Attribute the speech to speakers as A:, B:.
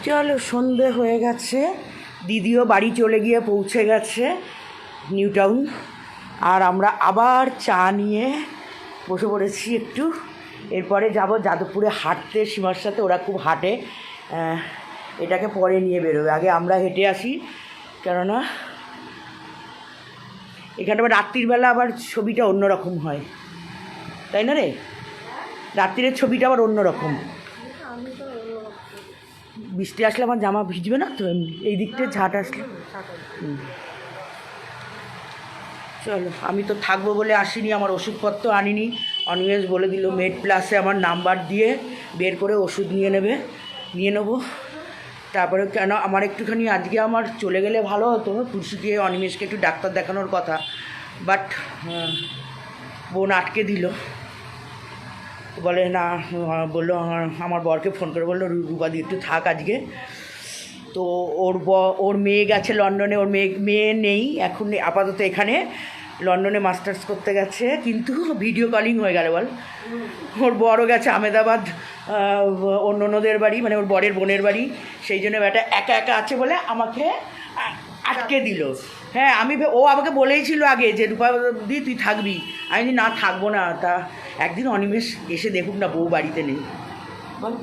A: চলো, সন্ধে হয়ে গেছে, দিদিও বাড়ি চলে গিয়ে পৌঁছে গেছে নিউ টাউন। আর আমরা আবার চা নিয়ে বসে পড়েছি একটু। এরপরে যাব যাদবপুরে হাঁটতে, সীমার সাথে, ওরা খুব হাঁটে। এটাকে পরে নিয়ে বেরোবে, আগে আমরা হেঁটে আসি। কেননা এখানে আবার রাত্রিবেলা আবার ছবিটা অন্যরকম হয়, তাই না রে? রাত্রিরের ছবিটা আবার অন্যরকম। বৃষ্টি আসলে আমার জামা ভিজবে না তো, এমনি এই দিকটা ঝাঁট আসলে। চলো, আমি তো থাকবো বলে আসিনি, আমার ওষুধপত্র আনিনি। অনিমেষ বলে দিল মেড প্লাসে আমার নাম্বার দিয়ে বের করে ওষুধ নিয়ে নেবো। তারপরে কেন আমার একটুখানি আজকে আমার চলে গেলে ভালো হতো, তুলসীকে অনিমেষকে একটু ডাক্তার দেখানোর কথা, বাট বোন আটকে দিল। বলে না, বললো আমার বরকে ফোন করে বললো রূপাদি একটু থাক আজকে। তো ওর মেয়ে গেছে লন্ডনে, ওর মেয়ে নেই এখন আপাতত এখানে, লন্ডনে মাস্টার্স করতে গেছে, কিন্তু ভিডিও কলিং হয়ে গেল বল। ওর বড়ও গেছে আহমেদাবাদ, ওর ননদের বাড়ি, মানে ওর বরের বোনের বাড়ি। সেই জন্য ব্যাটা একা একা আছে বলে আমাকে আটকে দিল। হ্যাঁ, ও আমাকে বলেই ছিল আগে যে রূপাদি তুই থাকবি। আমি না, থাকবো না। তা একদিন অনিমেষ এসে দেখুক না বউ বাড়িতে নেই, বল।